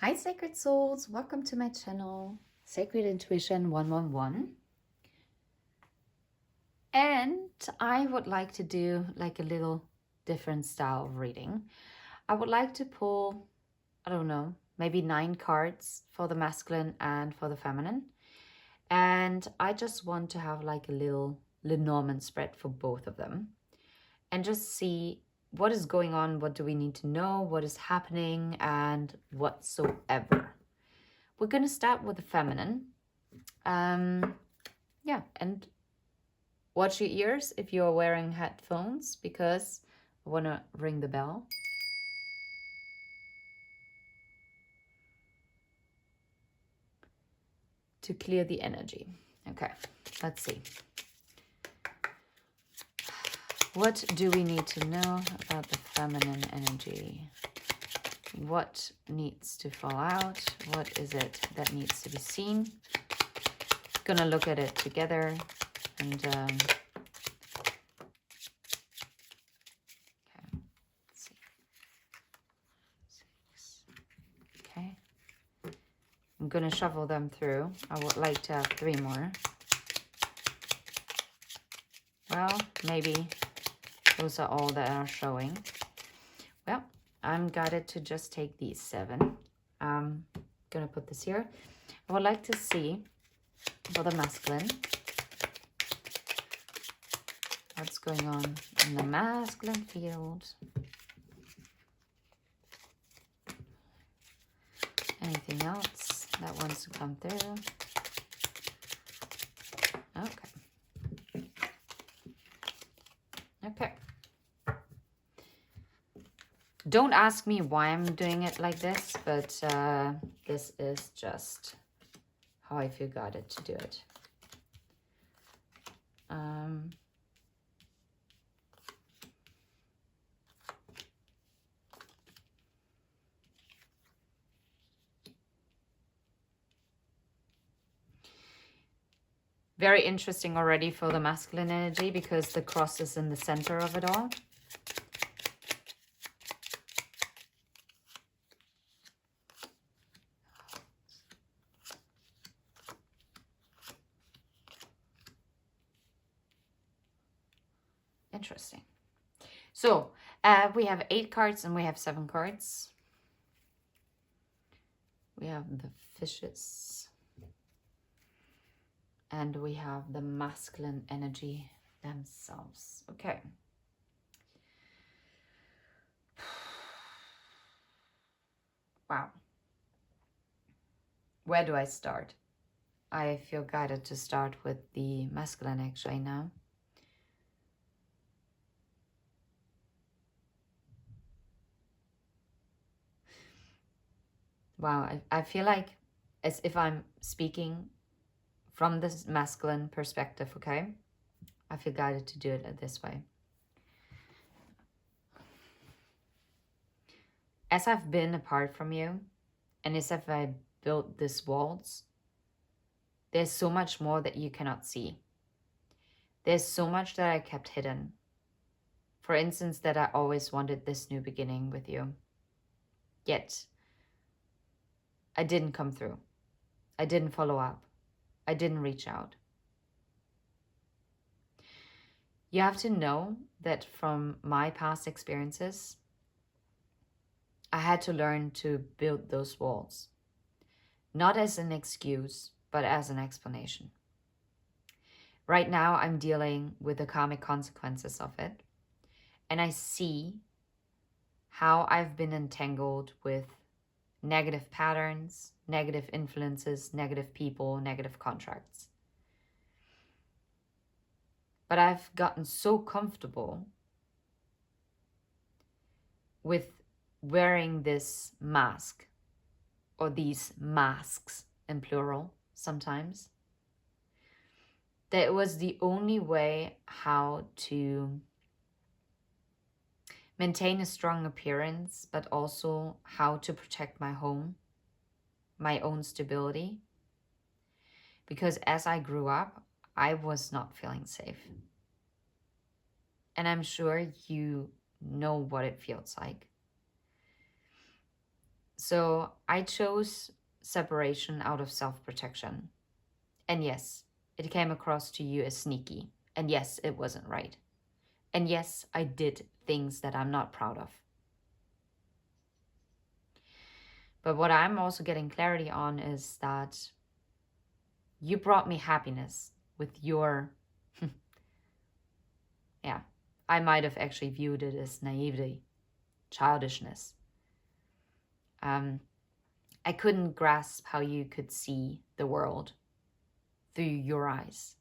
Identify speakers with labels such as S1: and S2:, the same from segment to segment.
S1: Hi, Sacred Souls. Welcome to my channel, Sacred Intuition 111. And I would like to do like a little different style of reading. I would like to pull, I don't know, maybe 9 cards for the masculine and for the feminine. And I just want to have like a little Lenormand spread for both of them and just see what is going on, what do we need to know, what is happening, and whatsoever. We're going to start with the feminine. Yeah, and watch your ears if you're wearing headphones because I want to ring the bell. To clear the energy. Okay, let's see. What do we need to know about the feminine energy? What needs to fall out? What is it that needs to be seen? Gonna look at it together and okay, let's see. 6. Okay. I'm gonna shuffle them through. I would like to have 3 more. Well, maybe those are all that are showing. Well, I'm guided to just take these 7. I'm gonna put this here. I would like to see for the masculine what's going on in the masculine field. Anything else that wants to come through? Okay. Okay. Don't ask me why I'm doing it like this, but this is just how I feel guided to do it. Very interesting already for the masculine energy because the cross is in the center of it all. Interesting. So we have 8 cards and we have 7 cards. We have the fishes. And we have the masculine energy themselves. Okay. Wow. Where do I start? I feel guided to start with the masculine actually now. Wow, I feel like as if I'm speaking from this masculine perspective, okay? I feel guided to do it this way. As I've been apart from you, and as if I built these walls, there's so much more that you cannot see. There's so much that I kept hidden. For instance, that I always wanted this new beginning with you. Yet, I didn't come through. I didn't follow up. I didn't reach out. You have to know that from my past experiences, I had to learn to build those walls. Not as an excuse, but as an explanation. Right now, I'm dealing with the karmic consequences of it. And I see how I've been entangled with negative patterns, negative influences, negative people, negative contracts. But I've gotten so comfortable with wearing this mask, or these masks in plural sometimes, that it was the only way how to maintain a strong appearance, but also how to protect my home, my own stability. Because as I grew up, I was not feeling safe. And I'm sure you know what it feels like. So I chose separation out of self-protection. And yes, it came across to you as sneaky. And yes, it wasn't right. And yes, I did things that I'm not proud of. But what I'm also getting clarity on is that you brought me happiness with your, yeah, I might have actually viewed it as naivety, childishness. I couldn't grasp how you could see the world through your eyes.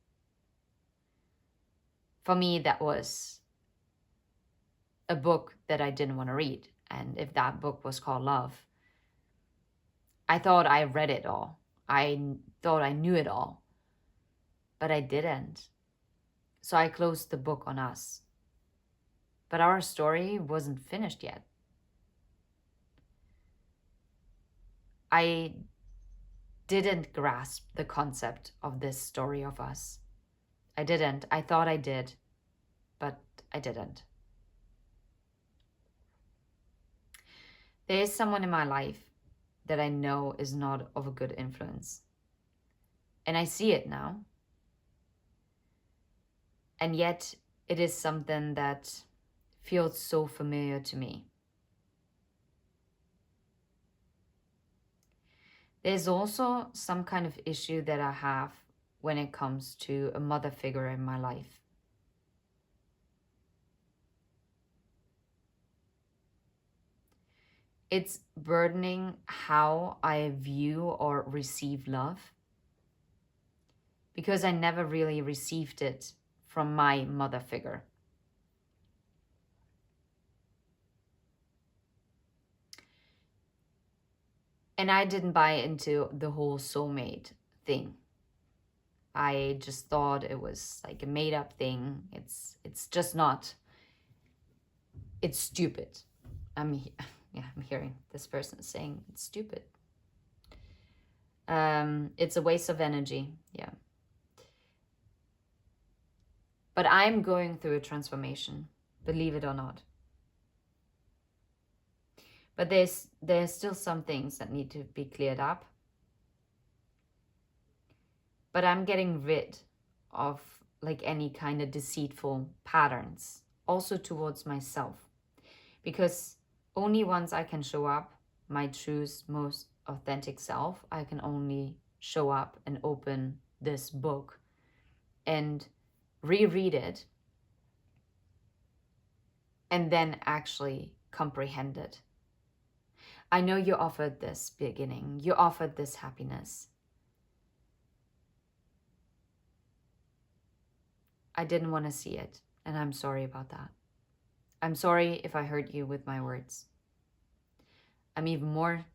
S1: For me, that was a book that I didn't want to read. And if that book was called Love, I thought I read it all. I thought I knew it all, but I didn't. So I closed the book on us. But our story wasn't finished yet. I didn't grasp the concept of this story of us. I didn't. I thought I did, but I didn't. There is someone in my life that I know is not of a good influence. And I see it now. And yet it is something that feels so familiar to me. There's also some kind of issue that I have when it comes to a mother figure in my life. It's burdening how I view or receive love, because I never really received it from my mother figure. And I didn't buy into the whole soulmate thing. I just thought it was like a made up thing. It's just not. It's stupid. I'm hearing this person saying it's stupid. It's a waste of energy. Yeah. But I'm going through a transformation, believe it or not. But there's still some things that need to be cleared up. But I'm getting rid of like any kind of deceitful patterns, also towards myself. Because only once I can show up my truest, most authentic self, I can only show up and open this book and reread it and then actually comprehend it. I know you offered this beginning, you offered this happiness. I didn't want to see it, and I'm sorry about that. I'm sorry if I hurt you with my words. I'm even more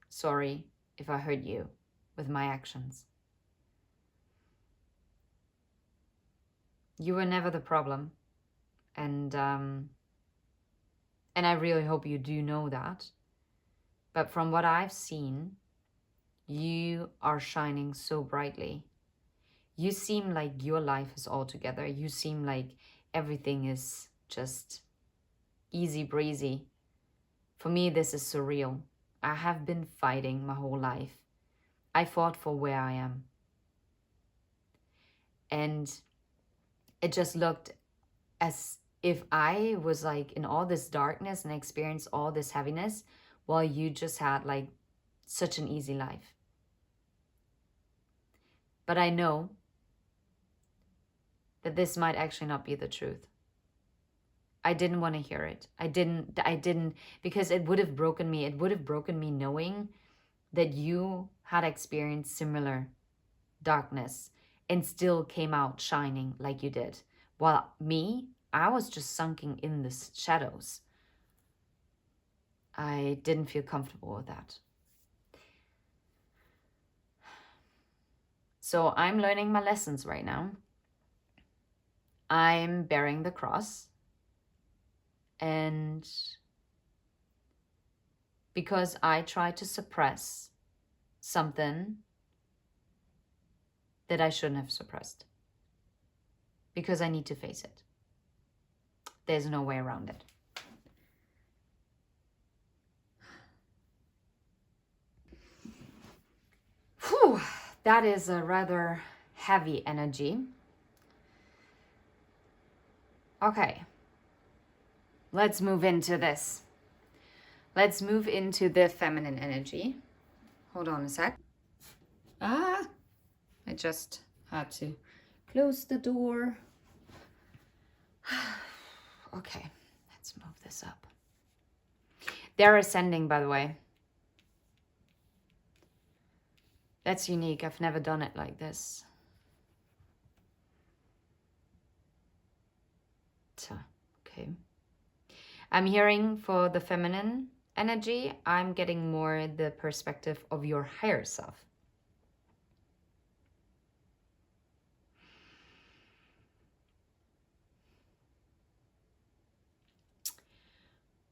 S1: sorry if I hurt you with my actions. You were never the problem, and I really hope you do know that. But from what I've seen, you are shining so brightly. You seem like your life is all together. You seem like everything is just easy breezy. For me, this is surreal. I have been fighting my whole life. I fought for where I am. And it just looked as if I was like in all this darkness and experienced all this heaviness while you just had like such an easy life. But I know that this might actually not be the truth. I didn't want to hear it. I didn't, because it would have broken me. It would have broken me knowing that you had experienced similar darkness and still came out shining like you did. While me, I was just sunken in the shadows. I didn't feel comfortable with that. So I'm learning my lessons right now. I'm bearing the cross. And because I try to suppress something that I shouldn't have suppressed. Because I need to face it. There's no way around it. that is a rather heavy energy. Okay, let's move into this. Let's move into the feminine energy. Hold on a sec. I just had to close the door. Okay, let's move this up. They're ascending, by the way. That's unique. I've never done it like this. So, okay. I'm hearing for the feminine energy, I'm getting more the perspective of your higher self.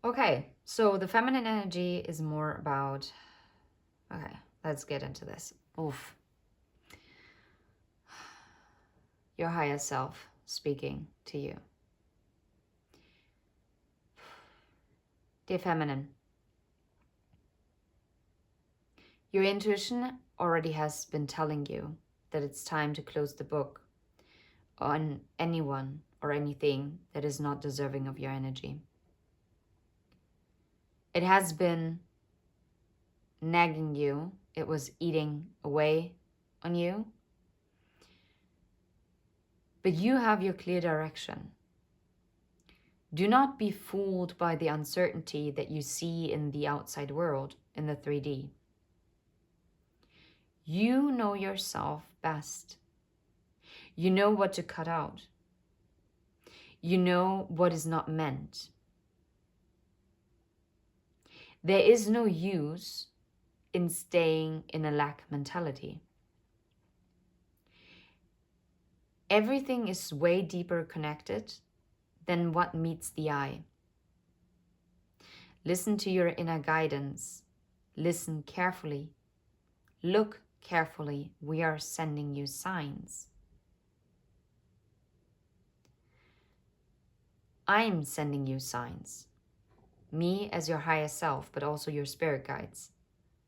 S1: Okay, so the feminine energy is more about, okay, let's get into this. Oof. Your higher self speaking to you. Dear feminine, your intuition already has been telling you that it's time to close the book on anyone or anything that is not deserving of your energy. It has been nagging you. It was eating away on you. But you have your clear direction. Do not be fooled by the uncertainty that you see in the outside world, in the 3D. You know yourself best. You know what to cut out. You know what is not meant. There is no use in staying in a lack mentality. Everything is way deeper connected than what meets the eye. Listen to your inner guidance. Listen carefully. Look carefully. We are sending you signs. I'm sending you signs. Me as your higher self, but also your spirit guides.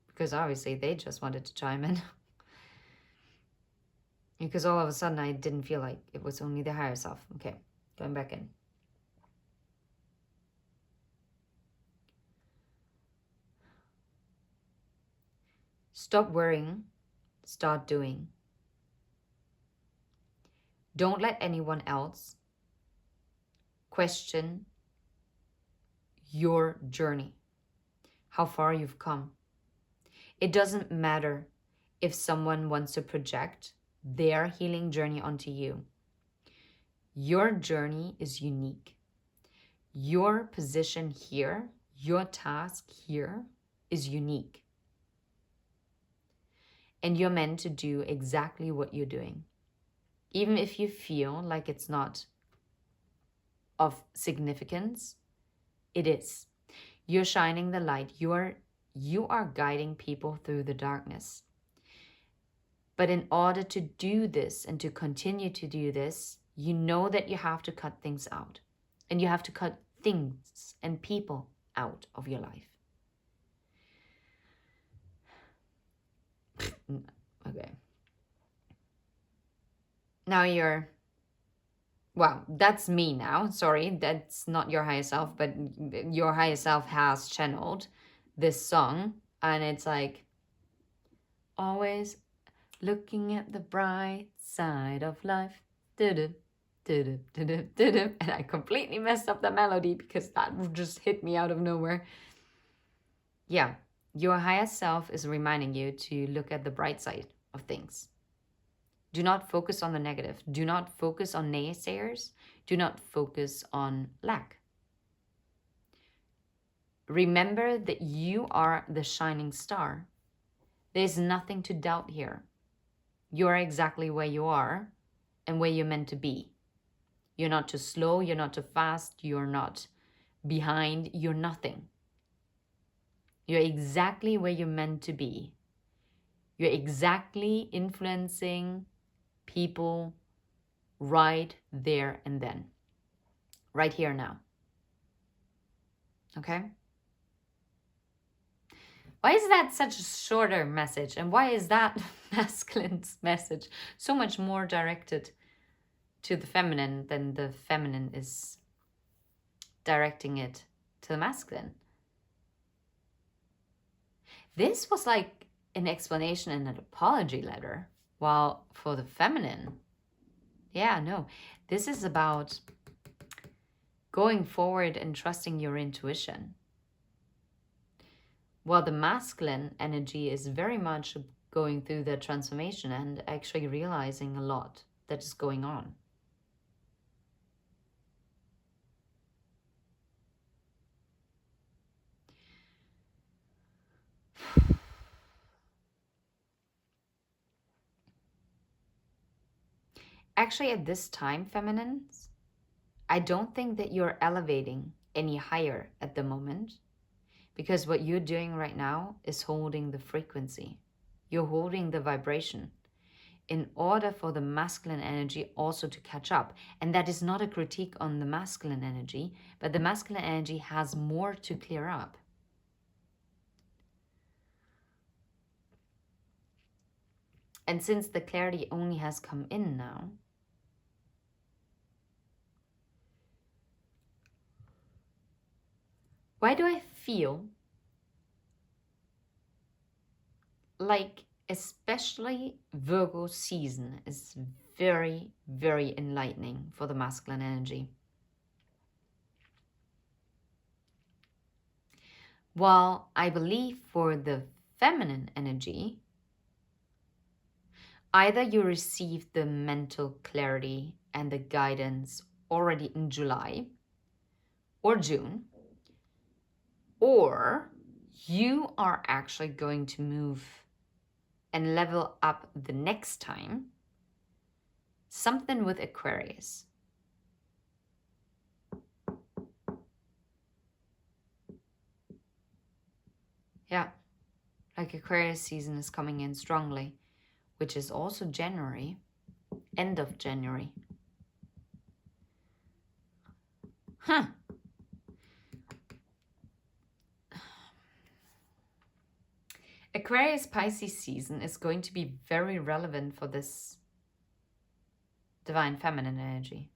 S1: Because obviously they just wanted to chime in. Because all of a sudden I didn't feel like it was only the higher self. Okay, going back in. Stop worrying. Start doing. Don't let anyone else question your journey, how far you've come. It doesn't matter if someone wants to project their healing journey onto you. Your journey is unique. Your position here, your task here is unique. And you're meant to do exactly what you're doing. Even if you feel like it's not of significance, it is. You're shining the light. You are guiding people through the darkness. But in order to do this and to continue to do this, you know that you have to cut things out. And you have to cut things and people out of your life. Okay. Now well, that's me now. Sorry, that's not your higher self, but your higher self has channeled this song. And it's like, always looking at the bright side of life. And I completely messed up the melody because that just hit me out of nowhere. Yeah, your higher self is reminding you to look at the bright side of things. Do not focus on the negative. Do not focus on naysayers. Do not focus on lack. Remember that you are the shining star. There's nothing to doubt here. You are exactly where you are and where you're meant to be. You're not too slow. You're not too fast. You're not behind. You're nothing. You're exactly where you're meant to be. You're exactly influencing people right there and then. Right here now. Okay? Why is that such a shorter message? And why is that masculine's message so much more directed to the feminine than the feminine is directing it to the masculine? This was like an explanation in an apology letter, while for the feminine, yeah, no, this is about going forward and trusting your intuition. While the masculine energy is very much going through the transformation and actually realizing a lot that is going on. Actually, at this time, feminines, I don't think that you're elevating any higher at the moment, because what you're doing right now is holding the frequency. You're holding the vibration in order for the masculine energy also to catch up. And that is not a critique on the masculine energy, but the masculine energy has more to clear up. And since the clarity only has come in now, why do I feel like especially Virgo season is very, very enlightening for the masculine energy? While I believe for the feminine energy, either you received the mental clarity and the guidance already in July or June, or you are actually going to move and level up the next time, something with Aquarius. Yeah, like Aquarius season is coming in strongly, which is also January, end of January. Huh. Aquarius Pisces season is going to be very relevant for this divine feminine energy.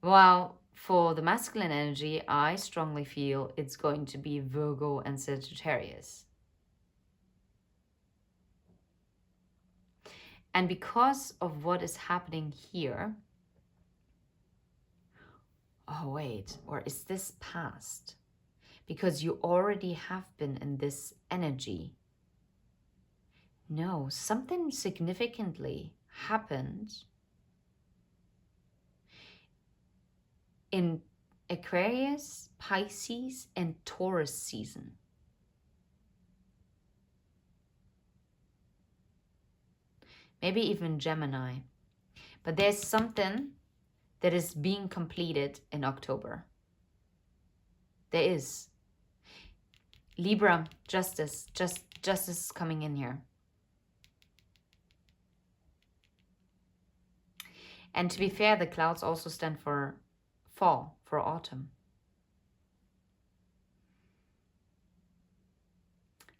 S1: While for the masculine energy, I strongly feel it's going to be Virgo and Sagittarius. And because of what is happening here, oh wait, or is this past? Because you already have been in this energy. No, something significantly happened in Aquarius, Pisces, and Taurus season. Maybe even Gemini. But there's something that is being completed in October. There is. Libra, justice is coming in here. And to be fair, the clouds also stand for fall, for autumn.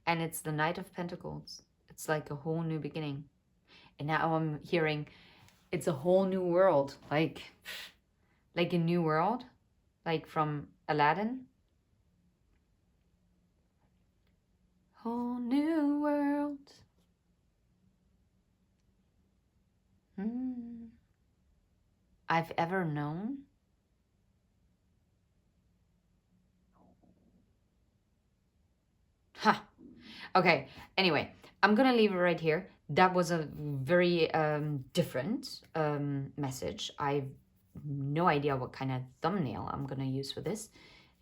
S1: And it's the Knight of Pentacles. It's like a whole new beginning. And now I'm hearing it's a whole new world, like a new world, like from Aladdin. Whole new world. I've ever known. Ha. Okay. Anyway, I'm gonna leave it right here. That was a very different message. I've no idea what kind of thumbnail I'm gonna use for this,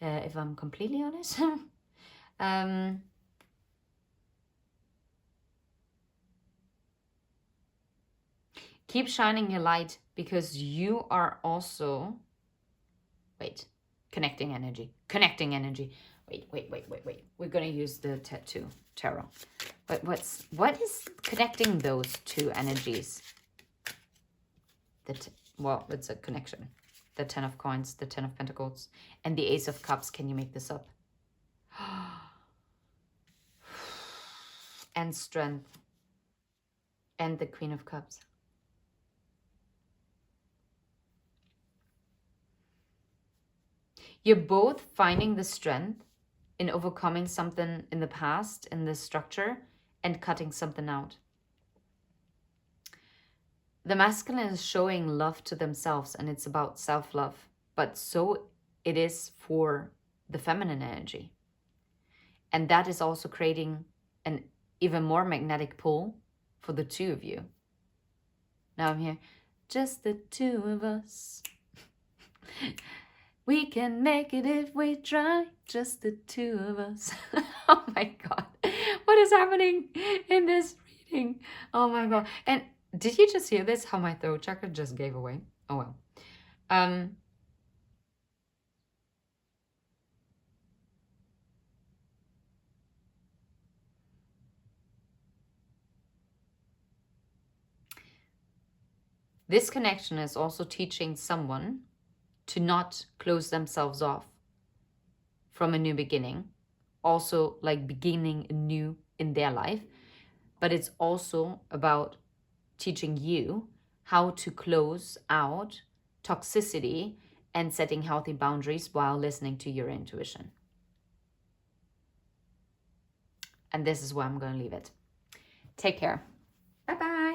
S1: if I'm completely honest. Keep shining your light, because you are also, wait, connecting energy. Wait. We're gonna use the tattoo tarot. But what is connecting those two energies? Well, it's a connection. The 10 of Coins, the 10 of Pentacles, and the Ace of Cups. Can you make this up? and strength, and the Queen of Cups. You're both finding the strength in overcoming something in the past, in the structure, and cutting something out. The masculine is showing love to themselves, and it's about self-love, but so it is for the feminine energy. And that is also creating an even more magnetic pull for the two of you. Now I'm here, just the two of us. We can make it if we try, just the two of us. Oh my God, what is happening in this reading? Oh my God. And did you just hear this? How my throat chakra just gave away? Oh well. This connection is also teaching someone to not close themselves off from a new beginning, also like beginning anew in their life, but it's also about teaching you how to close out toxicity and setting healthy boundaries while listening to your intuition. And this is where I'm going to leave it. Take care. Bye-bye.